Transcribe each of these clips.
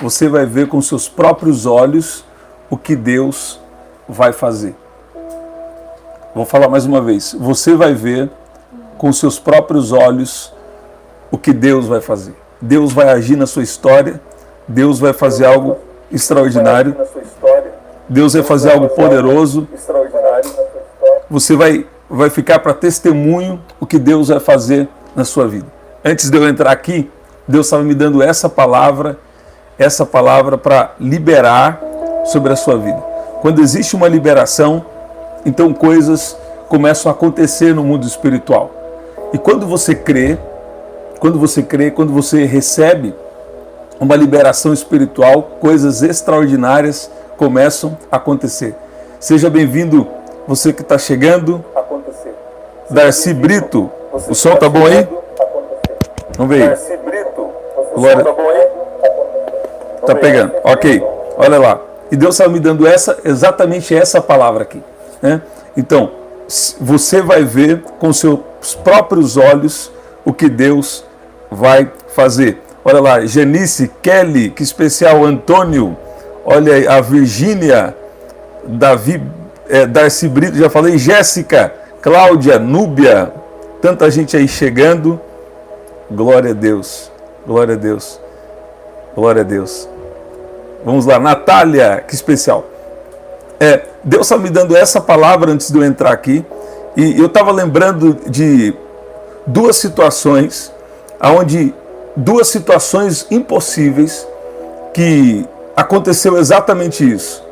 você vai ver com seus próprios olhos o que Deus vai fazer. Vou falar mais uma vez. Você vai ver com seus próprios olhos o que Deus vai fazer. Deus vai agir na sua história. Deus vai fazer algo extraordinário. Deus vai fazer algo poderoso. Você vai ficar para testemunho o que Deus vai fazer na sua vida. Antes de eu entrar aqui, Deus estava me dando essa palavra para liberar sobre a sua vida. Quando existe uma liberação, então coisas começam a acontecer no mundo espiritual. E quando você crê, quando você recebe uma liberação espiritual, coisas extraordinárias começam a acontecer. Seja bem-vindo, você que está chegando. Darcy Brito, o som tá bom aí? Vamos ver aí. Darcy Brito, o som tá bom aí? Tá pegando, ok, olha lá. E Deus está me dando exatamente essa palavra aqui, né? Então, você vai ver com seus próprios olhos o que Deus vai fazer. Olha lá, Genice, Kelly, que especial, Antônio, olha aí, a Virgínia, Davi, Darcy Brito, já falei, Jéssica, Cláudia, Núbia, tanta gente aí chegando. Glória a Deus, glória a Deus, glória a Deus. Vamos lá, Natália, que especial. Deus está me dando essa palavra antes de eu entrar aqui, e eu estava lembrando de duas situações impossíveis que aconteceu exatamente isso.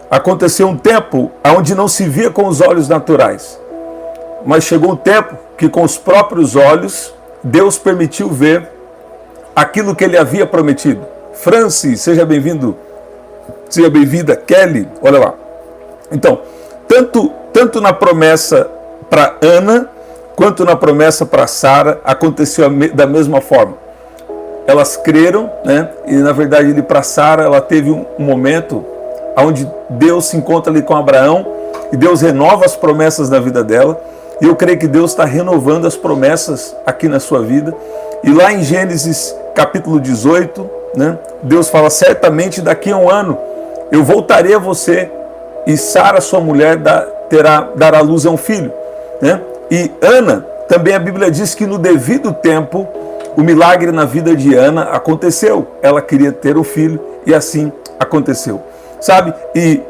Aconteceu um tempo onde não se via com os olhos naturais, mas chegou um tempo que com os próprios olhos Deus permitiu ver aquilo que Ele havia prometido. Francis, seja bem-vindo, seja bem-vinda. Kelly, olha lá. Então, tanto na promessa para Ana, quanto na promessa para Sara, aconteceu da mesma forma. Elas creram, né? E na verdade, para Sara, ela teve um momento onde Deus se encontra ali com Abraão, e Deus renova as promessas da vida dela, e eu creio que Deus está renovando as promessas aqui na sua vida. E lá em Gênesis capítulo 18, né, Deus fala, certamente daqui a um ano eu voltarei a você, e Sara, sua mulher, dará luz a um filho, né? E Ana, também a Bíblia diz que no devido tempo, o milagre na vida de Ana aconteceu. Ela queria ter um filho, e assim aconteceu. Sabe? E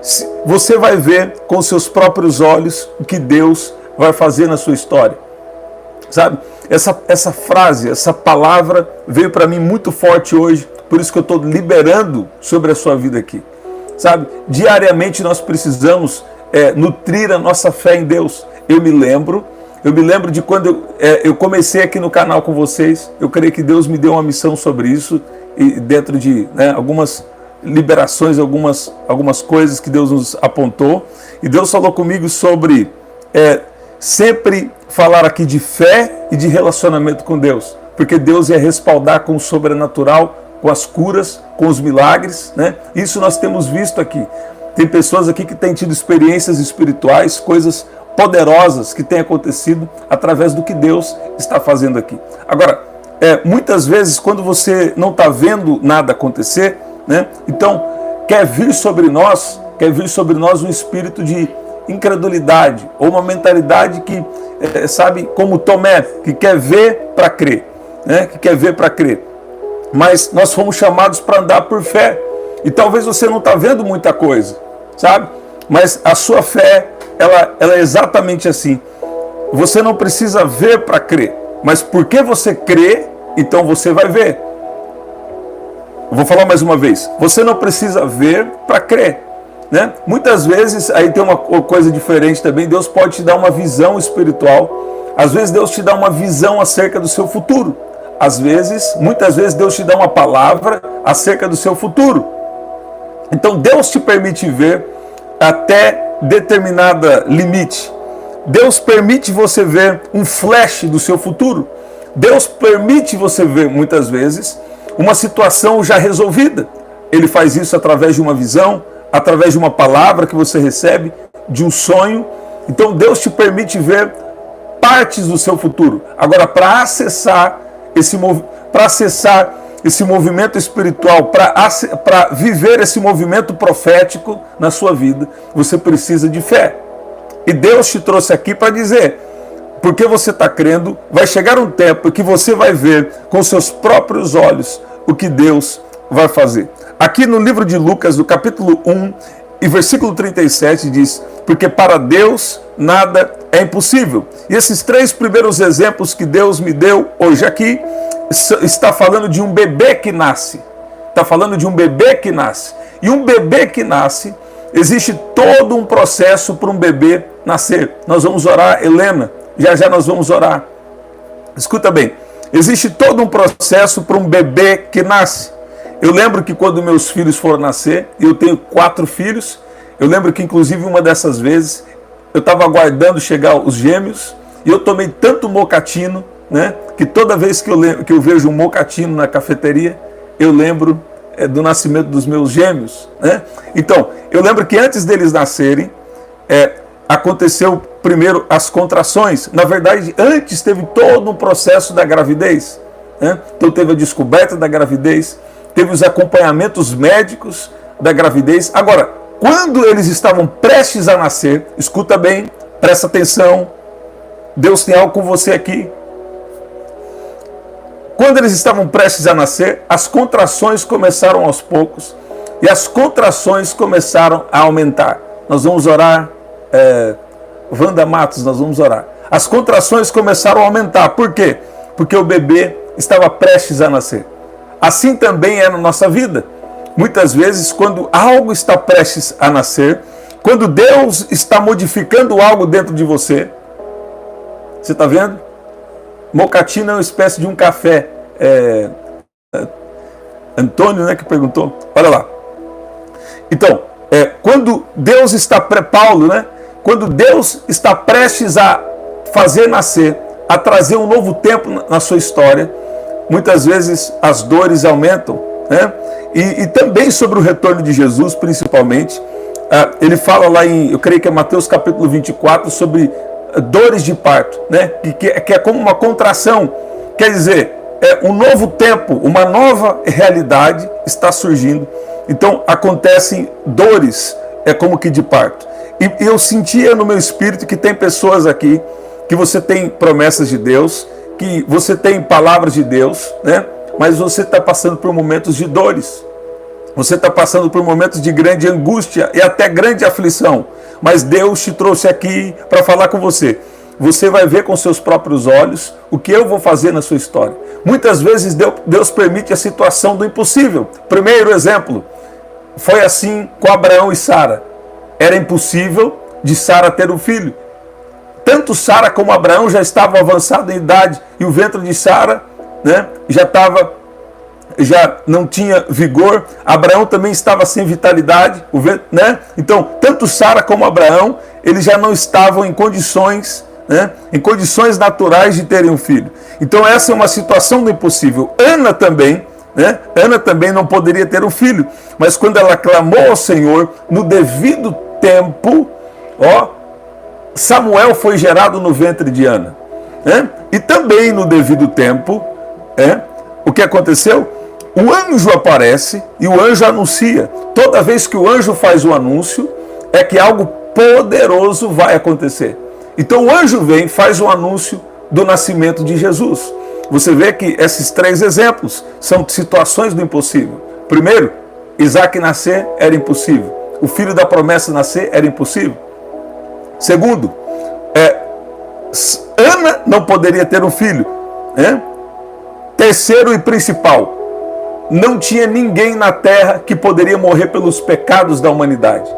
você vai ver com seus próprios olhos o que Deus vai fazer na sua história. Sabe? Essa frase, essa palavra veio para mim muito forte hoje, por isso que eu estou liberando sobre a sua vida aqui. Sabe? Diariamente nós precisamos nutrir a nossa fé em Deus. Eu me lembro de quando eu comecei aqui no canal com vocês. Eu creio que Deus me deu uma missão sobre isso, e dentro de algumas liberações, algumas coisas que Deus nos apontou, e Deus falou comigo sobre sempre falar aqui de fé e de relacionamento com Deus, porque Deus ia respaldar com o sobrenatural, com as curas, com os milagres, né? Isso nós temos visto aqui. Tem pessoas aqui que têm tido experiências espirituais, coisas poderosas que têm acontecido através do que Deus está fazendo aqui. Agora, muitas vezes, quando você não está vendo nada acontecer, né? Então, quer vir sobre nós um espírito de incredulidade, ou uma mentalidade que, sabe, como Tomé, que quer ver para crer, né? Que quer ver para crer. Mas nós fomos chamados para andar por fé, e talvez você não está vendo muita coisa, sabe? Mas a sua fé, ela é exatamente assim. Você não precisa ver para crer, mas porque você crê, então você vai ver. Vou falar mais uma vez. Você não precisa ver para crer, né? Muitas vezes, aí tem uma coisa diferente também, Deus pode te dar uma visão espiritual. Às vezes Deus te dá uma visão acerca do seu futuro. Muitas vezes Deus te dá uma palavra acerca do seu futuro. Então Deus te permite ver até determinada limite. Deus permite você ver um flash do seu futuro. Deus permite você ver, muitas vezes, uma situação já resolvida. Ele faz isso através de uma visão, através de uma palavra que você recebe, de um sonho. Então Deus te permite ver partes do seu futuro. Agora, para acessar esse movimento espiritual, para viver esse movimento profético na sua vida, você precisa de fé. E Deus te trouxe aqui para dizer, porque você está crendo, vai chegar um tempo que você vai ver com seus próprios olhos o que Deus vai fazer. Aqui no livro de Lucas, no capítulo 1, e versículo 37 diz, porque para Deus nada é impossível. E esses 3 primeiros exemplos que Deus me deu hoje aqui, está falando de um bebê que nasce. Está falando de um bebê que nasce. E um bebê que nasce, existe todo um processo para um bebê nascer. Nós vamos orar, Helena, já nós vamos orar. Escuta bem, existe todo um processo para um bebê que nasce. Eu lembro que quando meus filhos foram nascer, e eu tenho 4 filhos, eu lembro que inclusive uma dessas vezes, eu estava aguardando chegar os gêmeos, e eu tomei tanto mocatino, né, que toda vez que eu vejo um mocatino na cafeteria, eu lembro do nascimento dos meus gêmeos, né? Então, eu lembro que antes deles nascerem, aconteceu primeiro as contrações. Na verdade, antes teve todo um processo da gravidez, né? Então teve a descoberta da gravidez, teve os acompanhamentos médicos da gravidez. Agora, quando eles estavam prestes a nascer, escuta bem, presta atenção, Deus tem algo com você aqui. Quando eles estavam prestes a nascer, as contrações começaram aos poucos e as contrações começaram a aumentar. Nós vamos orar, Wanda Matos, nós vamos orar. As contrações começaram a aumentar. Por quê? Porque o bebê estava prestes a nascer. Assim também é na nossa vida. Muitas vezes, quando algo está prestes a nascer, quando Deus está modificando algo dentro de você, você está vendo? Mocatino é uma espécie de um café. Antônio, né, que perguntou. Olha lá. Então, quando Deus está Paulo, né? Quando Deus está prestes a fazer nascer, a trazer um novo tempo na sua história, muitas vezes as dores aumentam, né? E também sobre o retorno de Jesus, principalmente, ele fala lá em, eu creio que é Mateus capítulo 24, sobre dores de parto, né? Que é como uma contração, quer dizer, um novo tempo, uma nova realidade está surgindo. Então acontecem dores, como que de parto. E eu sentia no meu espírito que tem pessoas aqui, que você tem promessas de Deus, que você tem palavras de Deus, né? Mas você está passando por momentos de dores. Você está passando por momentos de grande angústia e até grande aflição. Mas Deus te trouxe aqui para falar com você. Você vai ver com seus próprios olhos o que eu vou fazer na sua história. Muitas vezes Deus permite a situação do impossível. Primeiro exemplo, foi assim com Abraão e Sara. Era impossível de Sara ter um filho. Tanto Sara como Abraão já estavam avançados em idade e o ventre de Sara, né, já não tinha vigor. Abraão também estava sem vitalidade, né? Então, tanto Sara como Abraão, eles já não estavam em condições, né, em condições naturais de terem um filho. Então, essa é uma situação do impossível. Ana também, né? Ana também não poderia ter um filho, mas quando ela clamou ao Senhor, no devido tempo, Samuel foi gerado no ventre de Ana, né? E também no devido tempo, o que aconteceu? O anjo aparece e o anjo anuncia. Toda vez que o anjo faz o anúncio, é que algo poderoso vai acontecer. Então o anjo vem, faz o anúncio do nascimento de Jesus. Você vê que esses 3 exemplos são situações do impossível. Primeiro, Isaac nascer era impossível. O filho da promessa nascer era impossível. Segundo, Ana não poderia ter um filho, né? Terceiro e principal, não tinha ninguém na terra que poderia morrer pelos pecados da humanidade.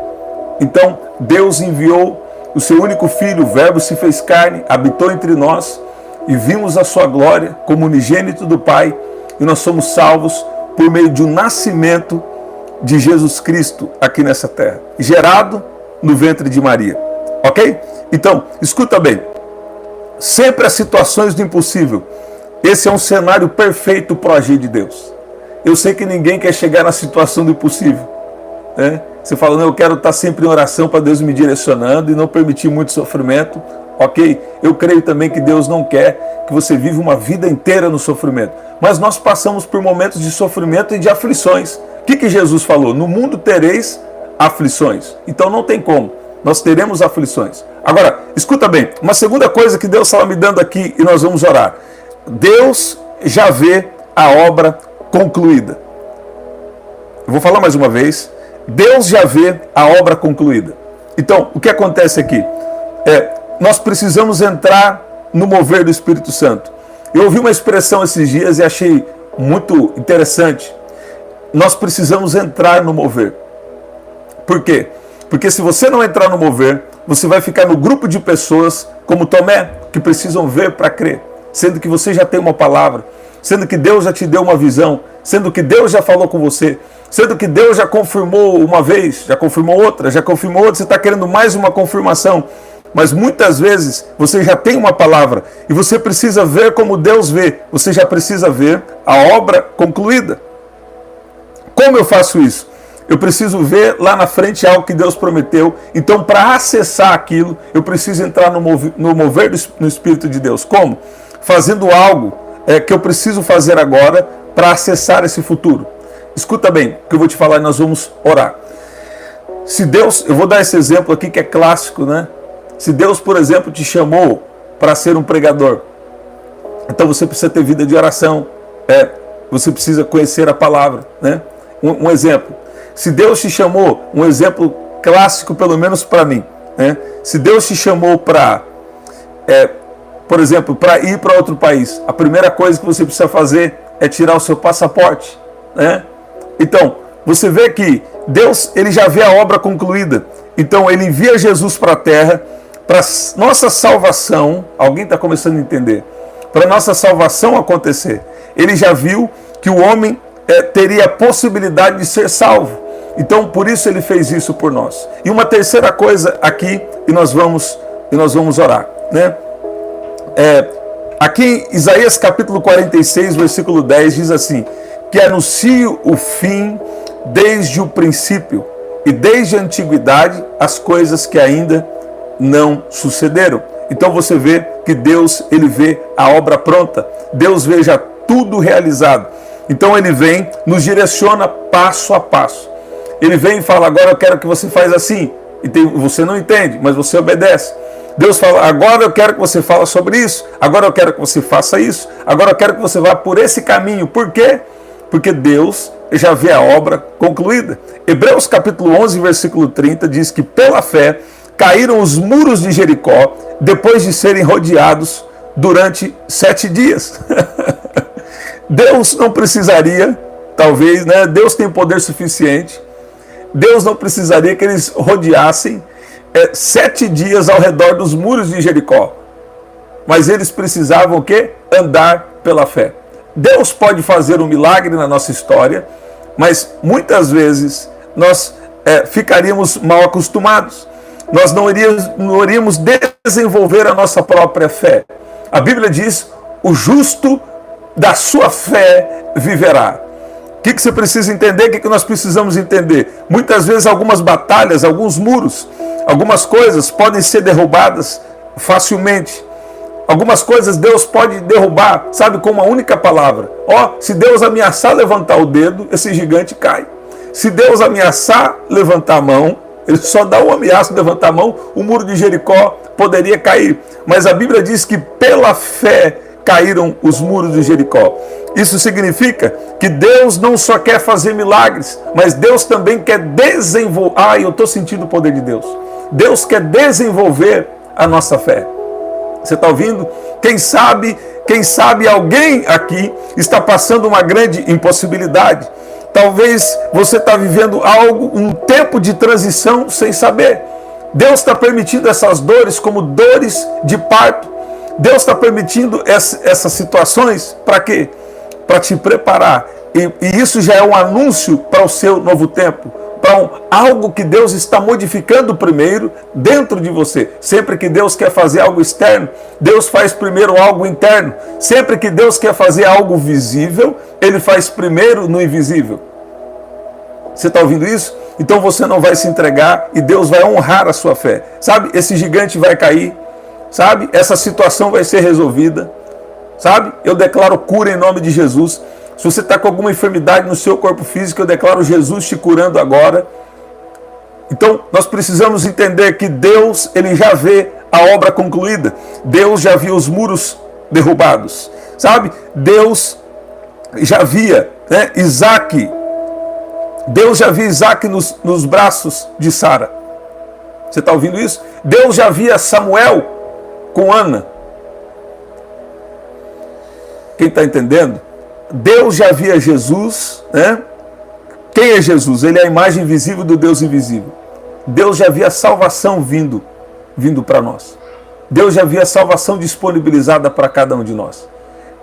Então, Deus enviou o seu único filho, o Verbo se fez carne, habitou entre nós e vimos a sua glória como unigênito do Pai, e nós somos salvos por meio de um nascimento de Jesus Cristo aqui nessa terra, gerado no ventre de Maria. Ok? Então, escuta bem, sempre as situações do impossível. Esse é um cenário perfeito para o agir de Deus. Eu sei que ninguém quer chegar na situação do impossível, né? Você fala, não, eu quero estar sempre em oração para Deus me direcionando e não permitir muito sofrimento. ok? Eu creio também que Deus não quer que você viva uma vida inteira no sofrimento. Mas nós passamos por momentos de sofrimento e de aflições. O que Jesus falou? No mundo tereis aflições. Então não tem como. Nós teremos aflições. Agora, escuta bem. Uma segunda coisa que Deus estava me dando aqui e nós vamos orar. Deus já vê a obra concluída. Eu vou falar mais uma vez. Deus já vê a obra concluída. Então, o que acontece aqui? Nós precisamos entrar no mover do Espírito Santo. Eu ouvi uma expressão esses dias e achei muito interessante. Nós precisamos entrar no mover. Por quê? Porque se você não entrar no mover, você vai ficar no grupo de pessoas como Tomé, que precisam ver para crer. Sendo que você já tem uma palavra, sendo que Deus já te deu uma visão, sendo que Deus já falou com você, sendo que Deus já confirmou uma vez, já confirmou outra, você está querendo mais uma confirmação. Mas muitas vezes você já tem uma palavra e você precisa ver como Deus vê, você já precisa ver a obra concluída. Como eu faço isso? Eu preciso ver lá na frente algo que Deus prometeu. Então, para acessar aquilo, eu preciso entrar no mover no Espírito de Deus. Como? Fazendo algo que eu preciso fazer agora para acessar esse futuro. Escuta bem, o que eu vou te falar e nós vamos orar. Se Deus, eu vou dar esse exemplo aqui que é clássico, né? Se Deus, por exemplo, te chamou para ser um pregador, então você precisa ter vida de oração, você precisa conhecer a palavra, né? Um exemplo. Se Deus te chamou, um exemplo clássico, pelo menos para mim, né? Se Deus te chamou para, por exemplo, para ir para outro país, a primeira coisa que você precisa fazer é tirar o seu passaporte, né? Então, você vê que Deus, ele já vê a obra concluída. Então, ele envia Jesus para a terra, para nossa salvação. Alguém está começando a entender? Para nossa salvação acontecer. Ele já viu que o homem teria a possibilidade de ser salvo. Então, por isso ele fez isso por nós. E uma terceira coisa aqui, e nós vamos orar, né? Aqui em Isaías capítulo 46, versículo 10, diz assim: que anuncio o fim desde o princípio e desde a antiguidade as coisas que ainda não sucederam. Então você vê que Deus, ele vê a obra pronta. Deus vê já tudo realizado. Então ele vem, nos direciona passo a passo. Ele vem e fala: agora eu quero que você faça assim. E você não entende, mas você obedece. Deus fala: agora eu quero que você fale sobre isso. Agora eu quero que você faça isso. Agora eu quero que você vá por esse caminho. Por quê? Porque Deus já vê a obra concluída. Hebreus capítulo 11, versículo 30 diz que pela fé caíram os muros de Jericó depois de serem rodeados durante 7 dias. Deus não precisaria, talvez, né? Deus tem poder suficiente. Deus não precisaria que eles rodeassem 7 dias ao redor dos muros de Jericó. Mas eles precisavam o quê? Andar pela fé. Deus pode fazer um milagre na nossa história, mas muitas vezes nós ficaríamos mal acostumados. Nós não iríamos desenvolver a nossa própria fé. A Bíblia diz: o justo da sua fé viverá. O que você precisa entender? O que nós precisamos entender? Muitas vezes algumas batalhas, alguns muros, algumas coisas podem ser derrubadas facilmente. Algumas coisas Deus pode derrubar, sabe, com uma única palavra. Se Deus ameaçar levantar o dedo, esse gigante cai. Se Deus ameaçar levantar a mão, ele só dá um ameaço de levantar a mão, o muro de Jericó poderia cair. Mas a Bíblia diz que pela fé caíram os muros de Jericó. Isso significa que Deus não só quer fazer milagres, mas Deus também quer desenvolver. Eu estou sentindo o poder de Deus. Deus quer desenvolver a nossa fé. Você está ouvindo? Quem sabe alguém aqui está passando uma grande impossibilidade. Talvez você está vivendo um tempo de transição sem saber. Deus está permitindo essas dores como dores de parto. Deus está permitindo essas situações para quê? Para te preparar. E isso já é um anúncio para o seu novo tempo. Para algo que Deus está modificando primeiro dentro de você. Sempre que Deus quer fazer algo externo, Deus faz primeiro algo interno. Sempre que Deus quer fazer algo visível, Ele faz primeiro no invisível. Você está ouvindo isso? Então você não vai se entregar e Deus vai honrar a sua fé. Sabe, esse gigante vai cair. sabe? Essa situação vai ser resolvida, sabe? Eu declaro cura em nome de Jesus. Se você está com alguma enfermidade no seu corpo físico, eu declaro Jesus te curando agora. Então, nós precisamos entender que Deus, ele já vê a obra concluída. Deus já viu os muros derrubados, sabe? Deus já via, né, Isaac. Deus já via Isaac nos braços de Sara. Você está ouvindo isso? Deus já via Samuel com Ana. Quem está entendendo? Deus já via Jesus, né? Quem é Jesus? Ele é a imagem visível do Deus invisível. Deus já via a salvação vindo para nós. Deus já via a salvação disponibilizada para cada um de nós.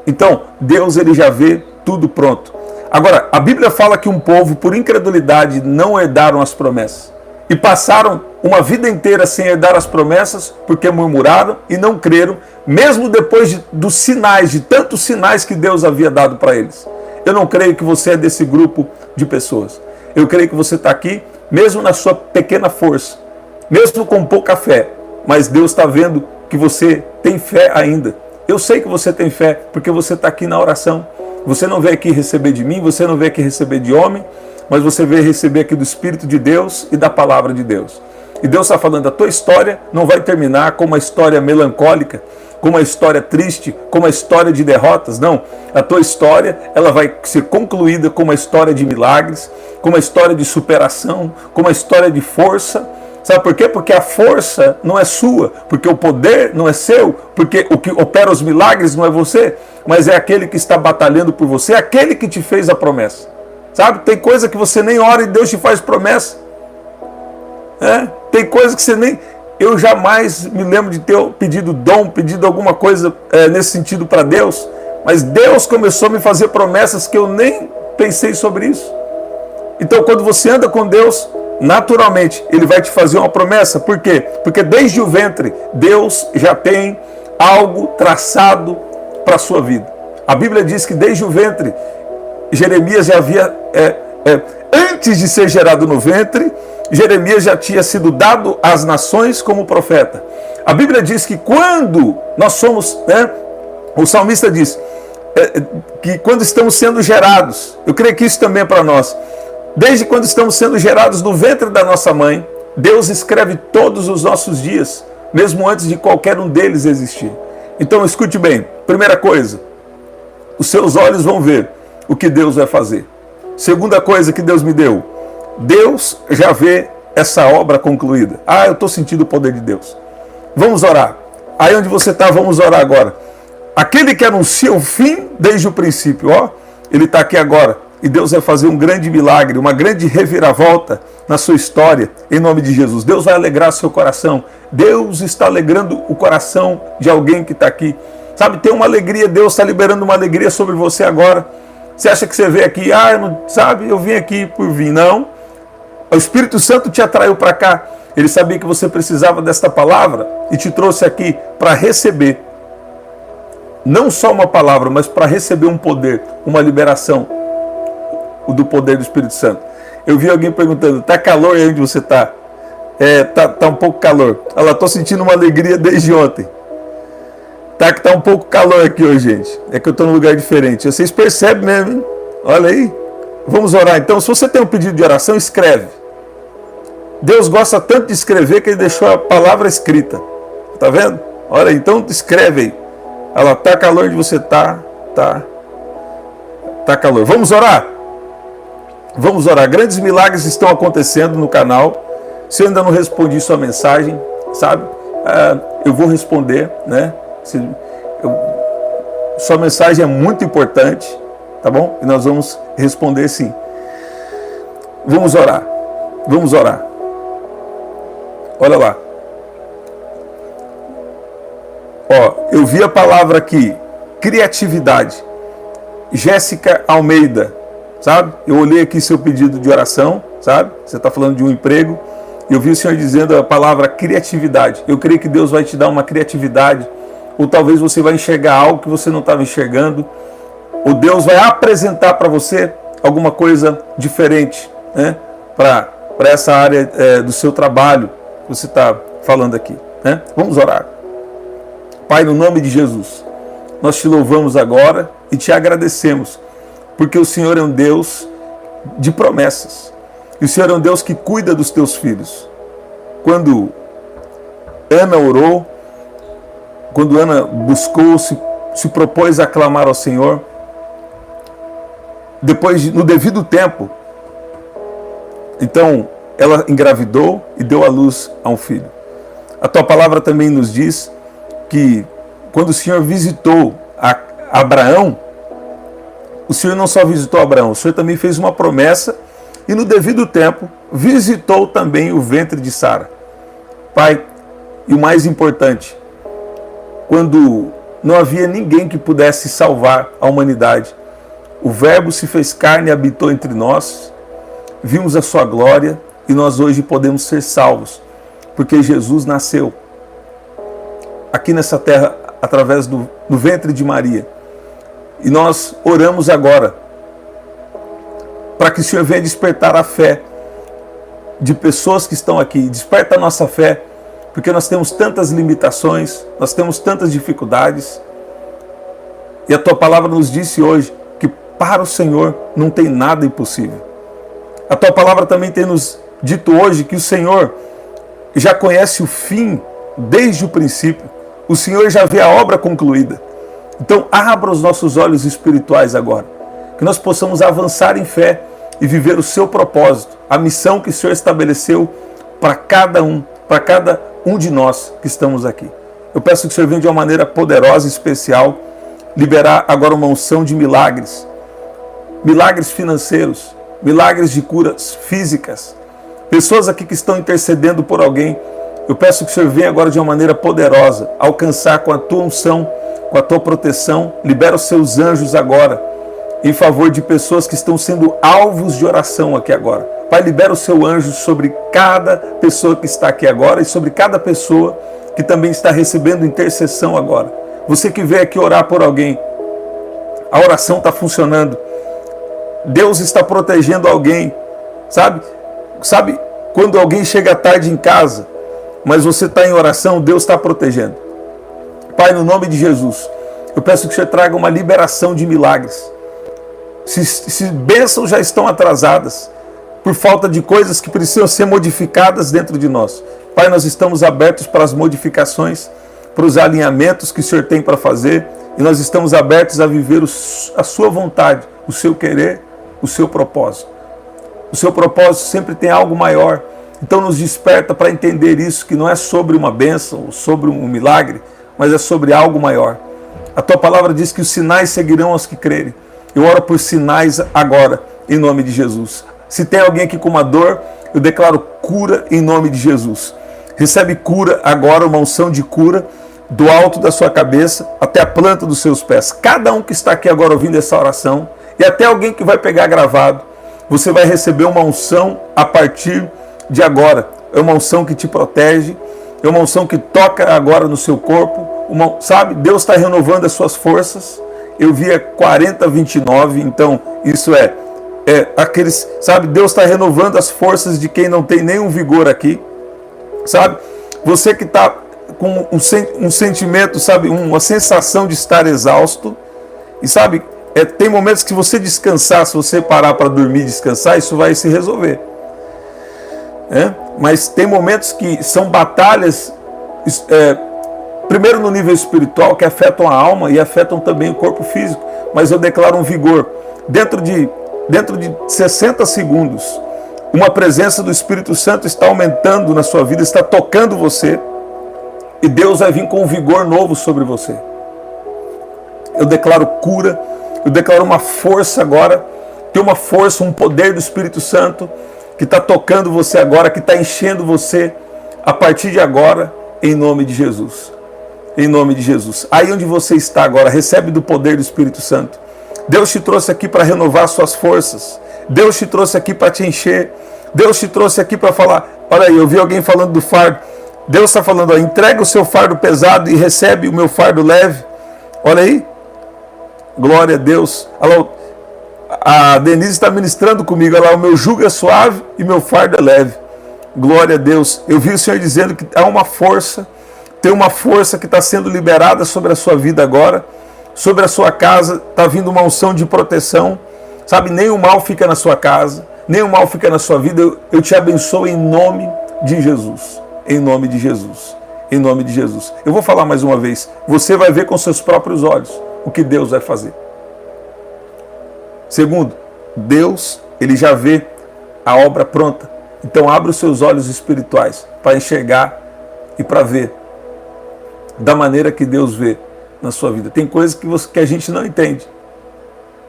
Então, Deus, ele já vê tudo pronto. Agora, a Bíblia fala que um povo, por incredulidade, não herdaram as promessas. E passaram uma vida inteira sem herdar as promessas, porque murmuraram e não creram, mesmo depois dos sinais, de tantos sinais que Deus havia dado para eles. Eu não creio que você é desse grupo de pessoas. Eu creio que você está aqui, mesmo na sua pequena força, mesmo com pouca fé, mas Deus está vendo que você tem fé ainda. Eu sei que você tem fé, porque você está aqui na oração. Você não veio aqui receber de mim, você não veio aqui receber de homem, mas você veio receber aqui do Espírito de Deus e da Palavra de Deus. E Deus está falando, a tua história não vai terminar como uma história melancólica, como uma história triste, como uma história de derrotas. Não, a tua história, ela vai ser concluída como uma história de milagres, como uma história de superação, como uma história de força. Sabe por quê? Porque a força não é sua, porque o poder não é seu, porque o que opera os milagres não é você, mas é aquele que está batalhando por você, é aquele que te fez a promessa. Sabe? Tem coisa que você nem ora e Deus te faz promessa. Tem coisa que você nem... Eu jamais me lembro de ter pedido dom, pedido alguma coisa nesse sentido para Deus, mas Deus começou a me fazer promessas que eu nem pensei sobre isso. Então, quando você anda com Deus, naturalmente, Ele vai te fazer uma promessa. Por quê? Porque desde o ventre, Deus já tem algo traçado para a sua vida. A Bíblia diz que desde o ventre, Jeremias já havia, antes de ser gerado no ventre, Jeremias já tinha sido dado às nações como profeta. A Bíblia diz que quando nós somos, o salmista diz que quando estamos sendo gerados, eu creio que isso também é para nós, desde quando estamos sendo gerados no ventre da nossa mãe, Deus escreve todos os nossos dias, mesmo antes de qualquer um deles existir. Então escute bem, primeira coisa, os seus olhos vão ver o que Deus vai fazer. Segunda coisa que Deus me deu, Deus já vê essa obra concluída. Eu estou sentindo o poder de Deus. Vamos orar. Aí onde você está, vamos orar agora. Aquele que anuncia o fim desde o princípio, ele está aqui agora. E Deus vai fazer um grande milagre, uma grande reviravolta na sua história, em nome de Jesus. Deus vai alegrar seu coração. Deus está alegrando o coração de alguém que está aqui. Sabe, tem uma alegria, Deus está liberando uma alegria sobre você agora. Você acha que você veio aqui, eu vim aqui por vir. Não. O Espírito Santo te atraiu para cá. Ele sabia que você precisava desta palavra e te trouxe aqui para receber. Não só uma palavra, mas para receber um poder, uma liberação do poder do Espírito Santo. Eu vi alguém perguntando, tá calor aí onde você está? Tá um pouco calor. Olha lá, estou sentindo uma alegria desde ontem. Tá um pouco calor aqui hoje, gente. É que eu estou num lugar diferente. Vocês percebem mesmo, hein? Olha aí. Vamos orar. Então, se você tem um pedido de oração, escreve. Deus gosta tanto de escrever que Ele deixou a palavra escrita. Tá vendo? Olha aí, então escreve aí. Olha lá, tá calor onde você tá. Tá calor. Vamos orar? Vamos orar. Grandes milagres estão acontecendo no canal. Se eu ainda não respondi sua mensagem, sabe? Eu vou responder, né? Sua mensagem é muito importante, tá bom? E nós vamos responder sim. Vamos orar. Vamos orar. Olha lá. Eu vi a palavra aqui, criatividade. Jéssica Almeida, sabe? Eu olhei aqui seu pedido de oração, sabe? Você está falando de um emprego. Eu vi o Senhor dizendo a palavra criatividade. Eu creio que Deus vai te dar uma criatividade. Ou talvez você vai enxergar algo que você não estava enxergando. Ou Deus vai apresentar para você alguma coisa diferente, né? Para essa área do seu trabalho que você está falando aqui, né? Vamos orar. Pai, no nome de Jesus, nós te louvamos agora e te agradecemos, porque o Senhor é um Deus de promessas. E o Senhor é um Deus que cuida dos teus filhos. Quando Ana orou, quando Ana buscou, se propôs a clamar ao Senhor, depois, no devido tempo, então ela engravidou e deu à luz a um filho. A tua palavra também nos diz que quando o Senhor visitou Abraão, o Senhor não só visitou Abraão, o Senhor também fez uma promessa e no devido tempo visitou também o ventre de Sara. Pai, e o mais importante, quando não havia ninguém que pudesse salvar a humanidade, o Verbo se fez carne e habitou entre nós, vimos a sua glória e nós hoje podemos ser salvos, porque Jesus nasceu aqui nessa terra através do ventre de Maria. E nós oramos agora para que o Senhor venha despertar a fé de pessoas que estão aqui. Desperta a nossa fé, porque nós temos tantas limitações, nós temos tantas dificuldades. E a tua palavra nos disse hoje que para o Senhor não tem nada impossível. A tua palavra também tem nos dito hoje que o Senhor já conhece o fim desde o princípio. O Senhor já vê a obra concluída. Então abra os nossos olhos espirituais agora, que nós possamos avançar em fé e viver o seu propósito, a missão que o Senhor estabeleceu para cada um de nós que estamos aqui. Eu peço que o Senhor venha de uma maneira poderosa e especial, liberar agora uma unção de milagres, milagres financeiros, milagres de curas físicas, pessoas aqui que estão intercedendo por alguém. Eu peço que o Senhor venha agora de uma maneira poderosa, alcançar com a tua unção, com a tua proteção, libera os seus anjos agora, em favor de pessoas que estão sendo alvos de oração aqui agora. Pai, libera o seu anjo sobre cada pessoa que está aqui agora e sobre cada pessoa que também está recebendo intercessão agora. Você que veio aqui orar por alguém, a oração está funcionando. Deus está protegendo alguém, sabe? Sabe quando alguém chega tarde em casa, mas você está em oração, Deus está protegendo. Pai, no nome de Jesus, eu peço que o Senhor traga uma liberação de milagres. Se bênçãos já estão atrasadas, por falta de coisas que precisam ser modificadas dentro de nós. Pai, nós estamos abertos para as modificações, para os alinhamentos que o Senhor tem para fazer, e nós estamos abertos a viver a sua vontade, o seu querer, o seu propósito. O seu propósito sempre tem algo maior. Então nos desperta para entender isso, que não é sobre uma bênção, sobre um milagre, mas é sobre algo maior. A tua palavra diz que os sinais seguirão aos que crerem. Eu oro por sinais agora, em nome de Jesus. Se tem alguém aqui com uma dor, eu declaro cura em nome de Jesus. Recebe cura agora, uma unção de cura, do alto da sua cabeça até a planta dos seus pés. Cada um que está aqui agora ouvindo essa oração, e até alguém que vai pegar gravado, você vai receber uma unção a partir de agora. É uma unção que te protege, é uma unção que toca agora no seu corpo, sabe? Deus está renovando as suas forças. Eu via 40-29, então isso é aqueles, sabe? Deus está renovando as forças de quem não tem nenhum vigor aqui, sabe? Você que está com um sentimento, sabe? Uma sensação de estar exausto, e sabe? Tem momentos que você descansar, se você parar para dormir e descansar, isso vai se resolver. Mas tem momentos que são batalhas, primeiro no nível espiritual, que afetam a alma e afetam também o corpo físico. Mas eu declaro um vigor. Dentro de 60 segundos, uma presença do Espírito Santo está aumentando na sua vida, está tocando você, e Deus vai vir com um vigor novo sobre você. Eu declaro cura, eu declaro uma força agora, tem uma força, um poder do Espírito Santo, que está tocando você agora, que está enchendo você a partir de agora, em nome de Jesus. Em nome de Jesus. Aí onde você está agora, recebe do poder do Espírito Santo. Deus te trouxe aqui para renovar suas forças. Deus te trouxe aqui para te encher. Deus te trouxe aqui para falar. Olha aí, eu vi alguém falando do fardo. Deus está falando, ó, entrega o seu fardo pesado e recebe o meu fardo leve. Olha aí. Glória a Deus. Alô, a Denise está ministrando comigo. Olha lá, o meu jugo é suave e meu fardo é leve. Glória a Deus. Eu vi o Senhor dizendo que há uma força Tem uma força que está sendo liberada sobre a sua vida agora, sobre a sua casa, está vindo uma unção de proteção, sabe? Nem o mal fica na sua casa, nem o mal fica na sua vida. Eu te abençoo em nome de Jesus, em nome de Jesus, em nome de Jesus. Eu vou falar mais uma vez, você vai ver com seus próprios olhos o que Deus vai fazer. Segundo, Deus, ele já vê a obra pronta. Então abra os seus olhos espirituais para enxergar e para ver da maneira que Deus vê na sua vida. Tem coisas que a gente não entende.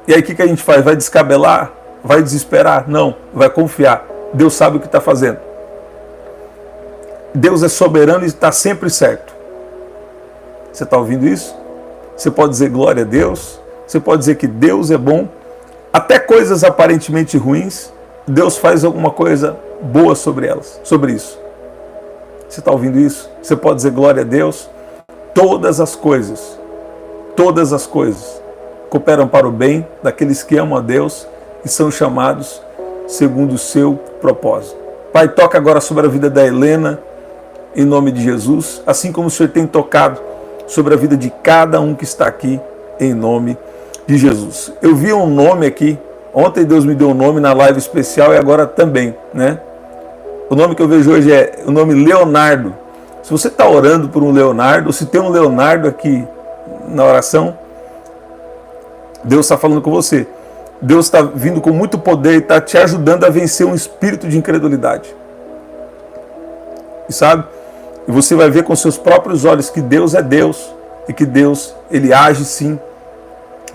E aí o que a gente faz? Vai descabelar? Vai desesperar? Não, vai confiar. Deus sabe o que está fazendo. Deus é soberano e está sempre certo. Você está ouvindo isso? Você pode dizer glória a Deus. Você pode dizer que Deus é bom. Até coisas aparentemente ruins, Deus faz alguma coisa boa sobre elas, sobre isso. Você está ouvindo isso? Você pode dizer glória a Deus. Todas as coisas cooperam para o bem daqueles que amam a Deus e são chamados segundo o seu propósito. Pai, toca agora sobre a vida da Helena, em nome de Jesus, assim como o Senhor tem tocado sobre a vida de cada um que está aqui, em nome de Jesus. Eu vi um nome aqui, ontem Deus me deu um nome na live especial e agora também, né? O nome que eu vejo hoje é o nome Leonardo. Se você está orando por um Leonardo, ou se tem um Leonardo aqui na oração, Deus está falando com você. Deus está vindo com muito poder e está te ajudando a vencer um espírito de incredulidade. E sabe? E você vai ver com seus próprios olhos que Deus é Deus e que Deus, ele age sim,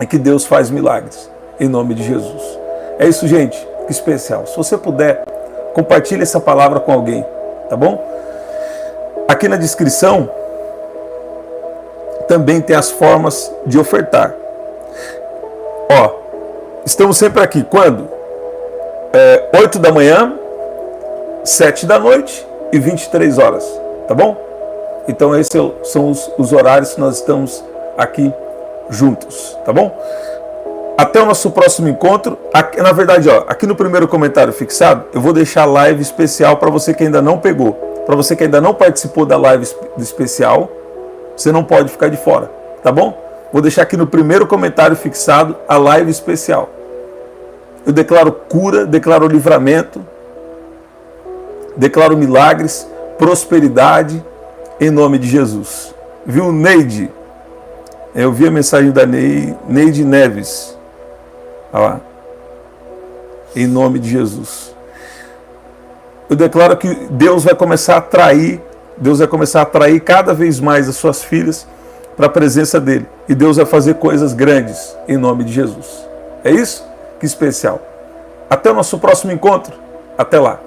e que Deus faz milagres, em nome de Jesus. É isso, gente, que especial. Se você puder, compartilhe essa palavra com alguém, tá bom? Aqui na descrição também tem as formas de ofertar. Ó, estamos sempre aqui, quando? 8 da manhã, 7 da noite e 23 horas, tá bom? Então esses são os horários que nós estamos aqui juntos, tá bom? Até o nosso próximo encontro. Aqui, na verdade, ó, aqui no primeiro comentário fixado, eu vou deixar a live especial para você que ainda não pegou. Para você que ainda não participou da live especial, você não pode ficar de fora, tá bom? Vou deixar aqui no primeiro comentário fixado a live especial. Eu declaro cura, declaro livramento, declaro milagres, prosperidade, em nome de Jesus. Viu, Neide? Eu vi a mensagem da Neide Neves. Olha lá. Em nome de Jesus. Eu declaro que Deus vai começar a atrair cada vez mais as suas filhas para a presença dele. E Deus vai fazer coisas grandes em nome de Jesus. É isso? Que especial. Até o nosso próximo encontro. Até lá.